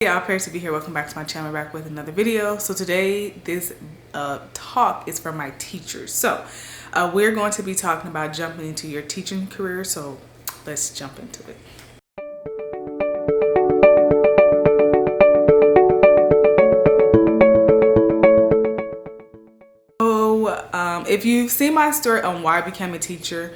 Yeah, I'm Paris to be here. Welcome back to my channel, back with another video. So today this talk is for my teachers. So we're going to be talking about jumping into your teaching career. So let's jump into it. So if you've seen my story on why I became a teacher,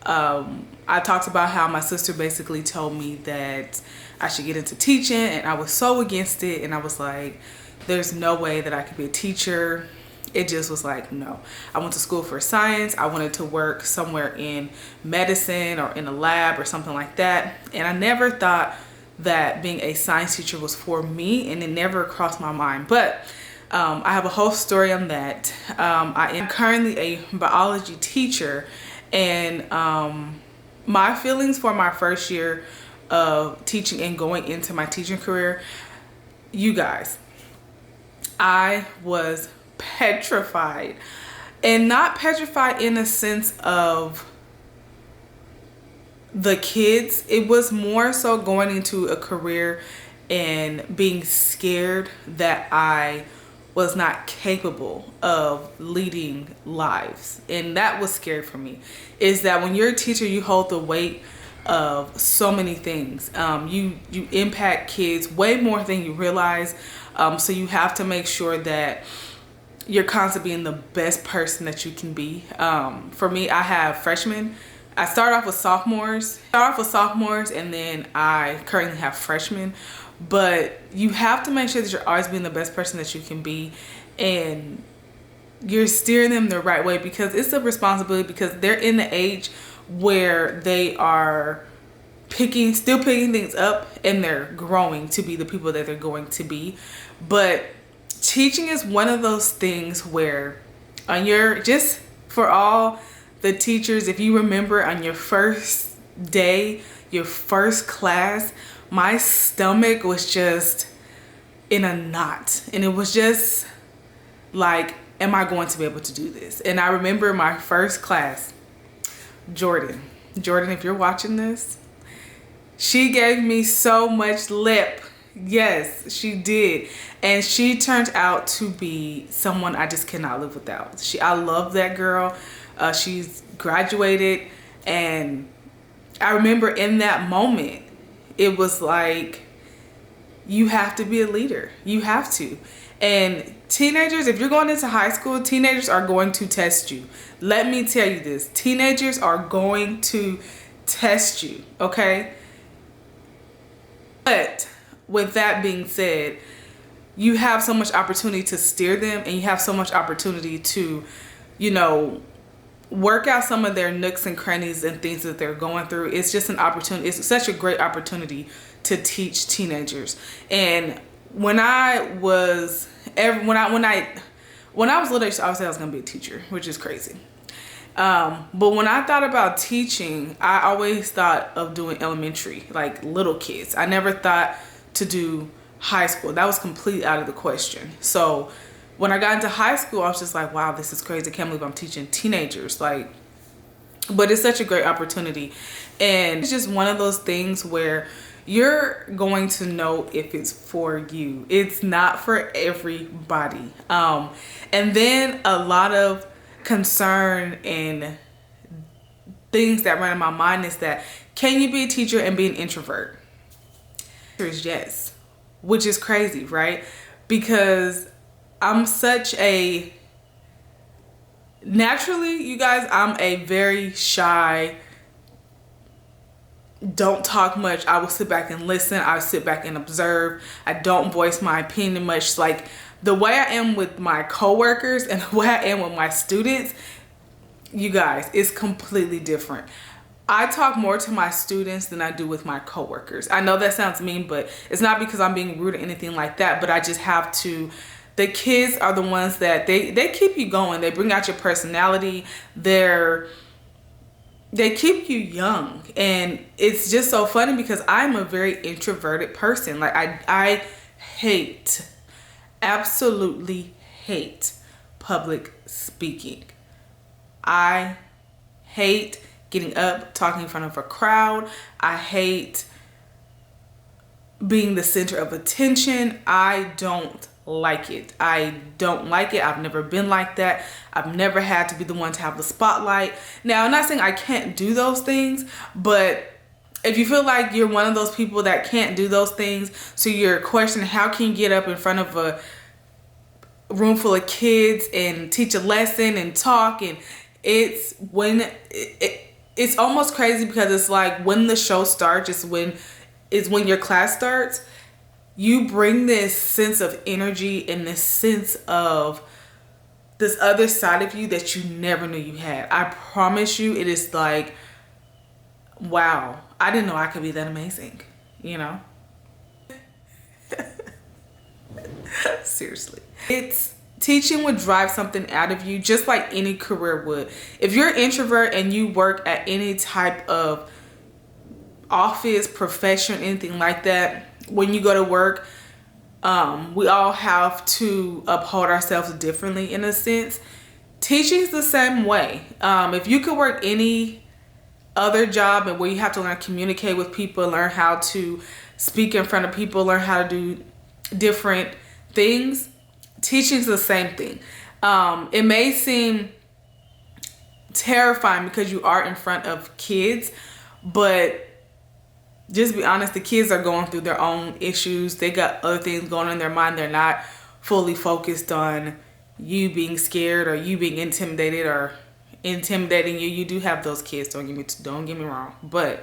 I talked about how my sister basically told me that I should get into teaching, and I was so against it, and I was like, there's no way that I could be a teacher. It just was like, no. I went to school for science. I wanted to work somewhere in medicine or in a lab or something like that, and I never thought that being a science teacher was for me, and it never crossed my mind. But I have a whole story on that. I am currently a biology teacher, and my feelings for my first year of teaching and going into my teaching career, you guys, I was petrified. And not petrified in a sense of the kids. It was more so going into a career and being scared that I was not capable of leading lives. And that was scary for me, is that when you're a teacher, you hold the weight of so many things. You impact kids way more than you realize. So you have to make sure that you're constantly being the best person that you can be. For me, I have freshmen. I start off with sophomores, and then I currently have freshmen. But you have to make sure that you're always being the best person that you can be, and you're steering them the right way, because it's a responsibility, because they're in the age where they are still picking things up, and they're growing to be the people that they're going to be. But teaching is one of those things where just for all the teachers, if you remember on your first day, your first class, my stomach was just in a knot, and it was just like, am I going to be able to do this? And I remember my first class, Jordan, if you're watching this, she gave me so much lip. Yes, she did. And she turned out to be someone I just cannot live without. I love that girl. She's graduated, and I remember in that moment, it was like, you have to be a leader. You have to. And teenagers, if you're going into high school, teenagers are going to test you. Let me tell you this. Teenagers are going to test you, okay? But with that being said, you have so much opportunity to steer them, and you have so much opportunity to, work out some of their nooks and crannies and things that they're going through. It's just an opportunity. It's such a great opportunity to teach teenagers. And when I was little, obviously I was gonna be a teacher, which is crazy. But when I thought about teaching, I always thought of doing elementary, like little kids. I never thought to do high school. That was completely out of the question. So when I got into high school, I was just like, wow, this is crazy. I can't believe I'm teaching teenagers. But it's such a great opportunity. And it's just one of those things where you're going to know if it's for you. It's not for everybody. And then a lot of concern and things that run in my mind is that, can you be a teacher and be an introvert? The answer is yes, which is crazy, right? Because naturally, you guys, I'm a very shy, don't talk much. I will sit back and listen. I sit back and observe. I don't voice my opinion much. Like, the way I am with my coworkers and the way I am with my students, you guys, is completely different. I talk more to my students than I do with my coworkers. I know that sounds mean, but it's not because I'm being rude or anything like that, but I just have to. The kids are the ones that they keep you going. They bring out your personality. They keep you young. And it's just so funny because I'm a very introverted person. Like, I absolutely hate public speaking. I hate getting up, talking in front of a crowd. I hate being the center of attention. I don't like it. I don't like it. I've never been like that. I've never had to be the one to have the spotlight. Now, I'm not saying I can't do those things, but if you feel like you're one of those people that can't do those things, so you're questioning how can you get up in front of a room full of kids and teach a lesson and talk, and it's when it's almost crazy because it's like when the show starts is when your class starts. You bring this sense of energy and this sense of this other side of you that you never knew you had. I promise you, it is like, wow, I didn't know I could be that amazing, you know? Seriously. Teaching would drive something out of you just like any career would. If you're an introvert and you work at any type of office, profession, anything like that, when you go to work, we all have to uphold ourselves differently in a sense. Teaching is the same way. If you could work any other job and where you have to learn to communicate with people, learn how to speak in front of people, learn how to do different things, teaching is the same thing. It may seem terrifying because you are in front of kids, but just be honest, the kids are going through their own issues. They got other things going on in their mind. They're not fully focused on you being scared or you being intimidated or intimidating you. You do have those kids, don't get me wrong. But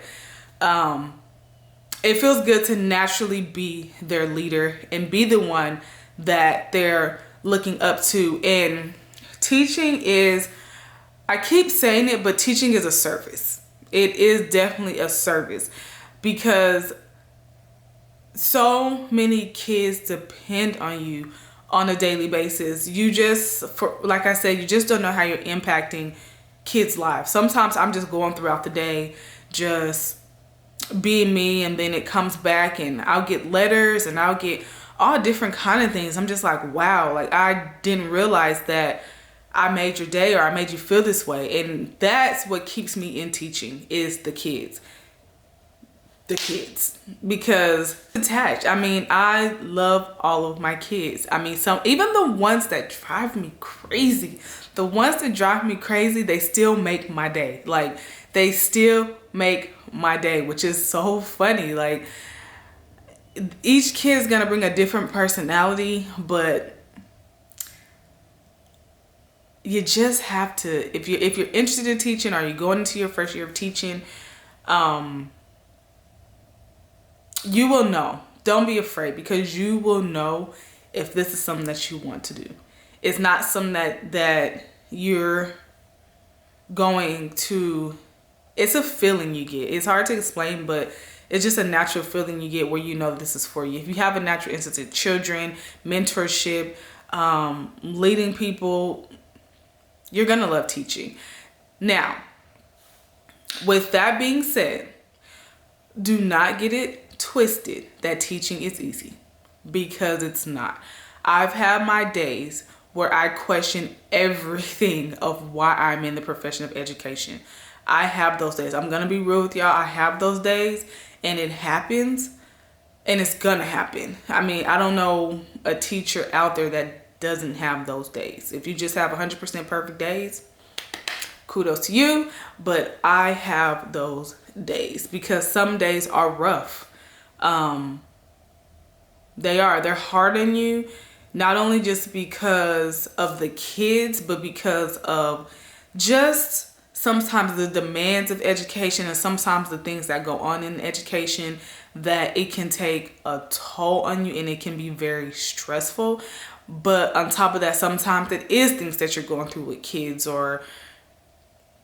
it feels good to naturally be their leader and be the one that they're looking up to. And teaching is, I keep saying it, but teaching is a service. It is definitely a service. Because so many kids depend on you on a daily basis. Like I said, you just don't know how you're impacting kids' lives. Sometimes I'm just going throughout the day, just being me, and then it comes back and I'll get letters and I'll get all different kind of things. I'm just like, wow, like I didn't realize that I made your day or I made you feel this way. And that's what keeps me in teaching, is the kids. Because attached. I mean, I love all of my kids. I mean, even the ones that drive me crazy, they still make my day. Like, they still make my day, which is so funny. Like, each kid is gonna bring a different personality, but you just have to, if you're interested in teaching or you're going into your first year of teaching, you will know. Don't be afraid, because you will know if this is something that you want to do. It's not something that you're going to, it's a feeling you get. It's hard to explain, but it's just a natural feeling you get where you know this is for you. If you have a natural interest in children, mentorship, leading people, you're going to love teaching. Now, with that being said, do not get it twisted that teaching is easy, because it's not. I've had my days where I question everything of why I'm in the profession of education. I have those days. I'm gonna be real with y'all. I have those days, and it happens, and it's gonna happen. I mean, I don't know a teacher out there that doesn't have those days. If you just have 100% perfect days, kudos to you, but I have those days because some days are rough. They're hard on you, not only just because of the kids, but because of just sometimes the demands of education and sometimes the things that go on in education, that it can take a toll on you and it can be very stressful. But on top of that, sometimes it is things that you're going through with kids, or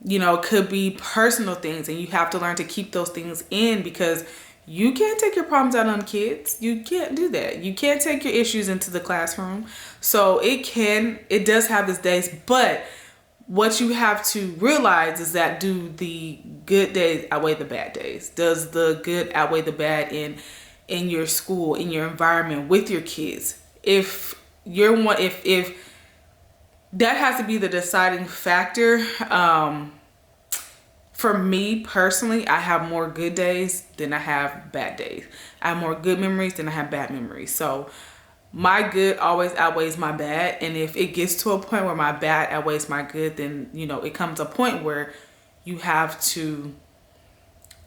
it could be personal things, and you have to learn to keep those things in, because you can't take your problems out on kids. You can't do that. You can't take your issues into the classroom. So it does have its days, but what you have to realize is that, do the good days outweigh the bad days? Does the good outweigh the bad in your school, in your environment, with your kids? If that has to be the deciding factor. for me personally, I have more good days than I have bad days. I have more good memories than I have bad memories. So my good always outweighs my bad. And if it gets to a point where my bad outweighs my good, then, you know, it comes a point where you have to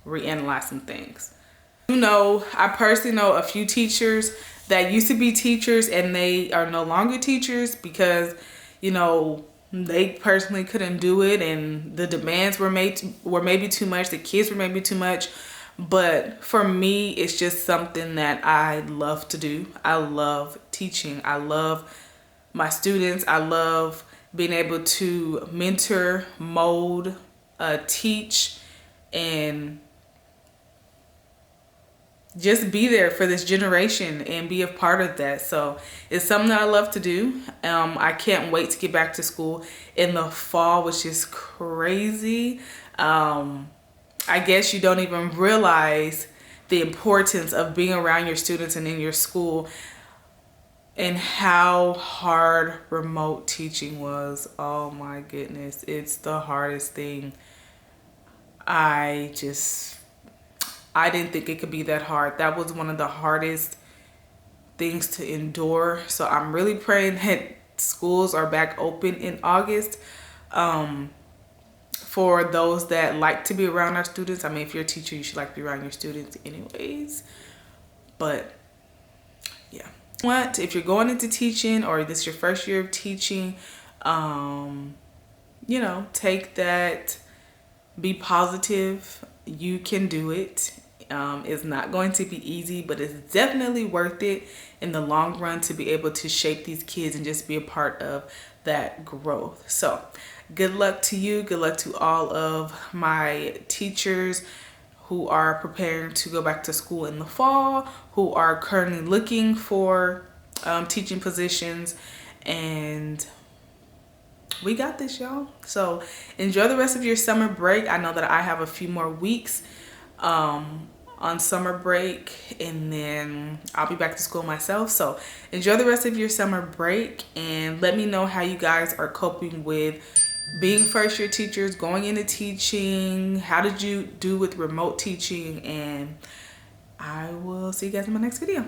reanalyze some things. You know, I personally know a few teachers that used to be teachers and they are no longer teachers because, you know, they personally couldn't do it and the demands were maybe too much, the kids were maybe too much. But for me, it's just something that I love to do. I love teaching. I love my students. I love being able to mentor, mold, teach, and just be there for this generation and be a part of that. So it's something that I love to do. I can't wait to get back to school in the fall, which is crazy. I guess you don't even realize the importance of being around your students and in your school and how hard remote teaching was. Oh my goodness. It's the hardest thing. I didn't think it could be that hard. That was one of the hardest things to endure. So I'm really praying that schools are back open in August. For those that like to be around our students. I mean, if you're a teacher, you should like to be around your students anyways. But yeah. What if you're going into teaching or this is your first year of teaching, you know, take that, be positive. You can do it. It's not going to be easy, but it's definitely worth it in the long run to be able to shape these kids and just be a part of that growth. So good luck to you. Good luck to all of my teachers who are preparing to go back to school in the fall, who are currently looking for teaching positions, and we got this, y'all. So enjoy the rest of your summer break. I know that I have a few more weeks on summer break, and then I'll be back to school myself. So enjoy the rest of your summer break and let me know how you guys are coping with being first year teachers, going into teaching. How did you do with remote teaching? And I will see you guys in my next video.